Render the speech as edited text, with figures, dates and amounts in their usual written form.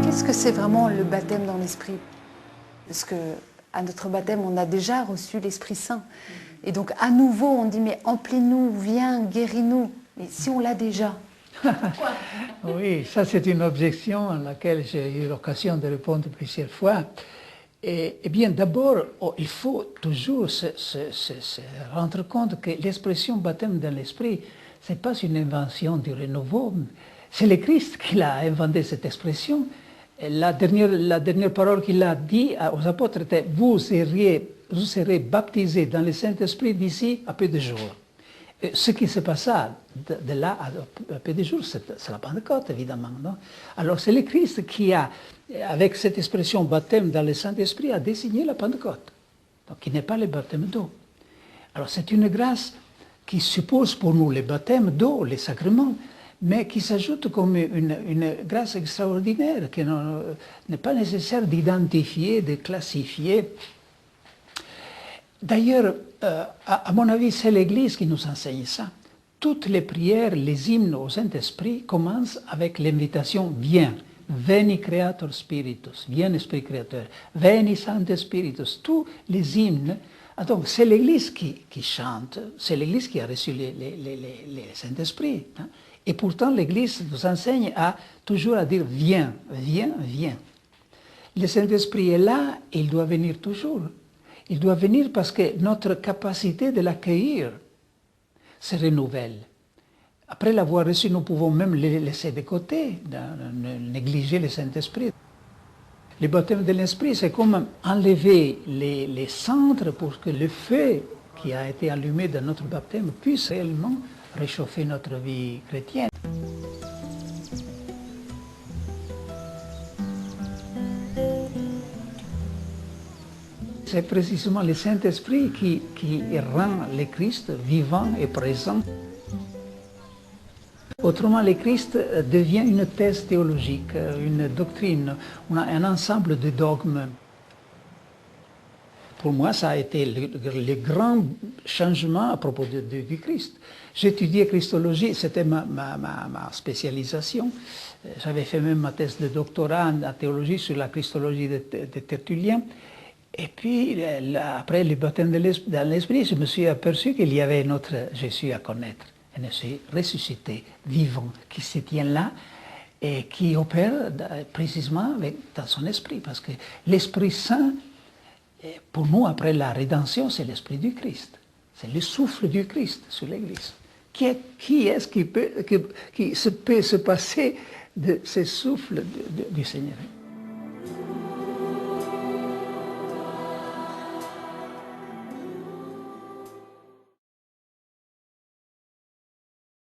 Qu'est-ce que c'est vraiment le baptême dans l'Esprit? Parce qu'à notre baptême, on a déjà reçu l'Esprit Saint. Et donc, à nouveau, on dit, mais emplis-nous, viens, guéris-nous. Mais si on l'a déjà, pourquoi? Oui, ça c'est une objection à laquelle j'ai eu l'occasion de répondre plusieurs fois. Eh bien, d'abord, il faut toujours se rendre compte que l'expression baptême dans l'Esprit, ce n'est pas une invention du renouveau. C'est le Christ qui a inventé cette expression. La dernière parole qu'il a dit aux apôtres était « Vous serez baptisés dans le Saint-Esprit d'ici à peu de jours ». Ce qui se passa de là à peu de jours, c'est la Pentecôte, évidemment. Non? Alors c'est le Christ qui a, avec cette expression baptême dans le Saint-Esprit, a désigné la Pentecôte. Donc qui n'est pas le baptême d'eau. Alors c'est une grâce qui suppose pour nous le baptême d'eau, les sacrements, mais qui s'ajoute comme une grâce extraordinaire, qu'il n'est pas nécessaire d'identifier, de classifier. D'ailleurs, à mon avis, c'est l'Église qui nous enseigne ça. Toutes les prières, les hymnes au Saint-Esprit commencent avec l'invitation « Viens, veni Creator Spiritus », « Viens Esprit Créateur »,« Veni Sancte Spiritus », tous les hymnes. Donc, c'est l'Église qui chante, c'est l'Église qui a reçu le Saint-Esprit. Hein. Et pourtant, l'Église nous enseigne toujours à dire « Viens, viens, viens ». Le Saint-Esprit est là, et il doit venir toujours. Il doit venir parce que notre capacité de l'accueillir se renouvelle. Après l'avoir reçu, nous pouvons même le laisser de côté, négliger le Saint-Esprit. Le baptême de l'Esprit, c'est comme enlever les cendres pour que le feu qui a été allumé dans notre baptême puisse réellement réchauffer notre vie chrétienne. C'est précisément le Saint-Esprit qui rend le Christ vivant et présent. Autrement, le Christ devient une thèse théologique, une doctrine, un ensemble de dogmes. Pour moi, ça a été le grand changement à propos du Christ. J'étudiais Christologie, c'était ma spécialisation. J'avais fait même ma thèse de doctorat en théologie sur la Christologie de Tertullien. Et puis, après le baptême dans l'Esprit, je me suis aperçu qu'il y avait notre Jésus à connaître, un Jésus ressuscité, vivant, qui se tient là et qui opère précisément dans son esprit. Parce que l'Esprit Saint, pour nous, après la rédemption, c'est l'Esprit du Christ. C'est le souffle du Christ sur l'Église. Qui est-ce qui peut se passer de ce souffle du Seigneur?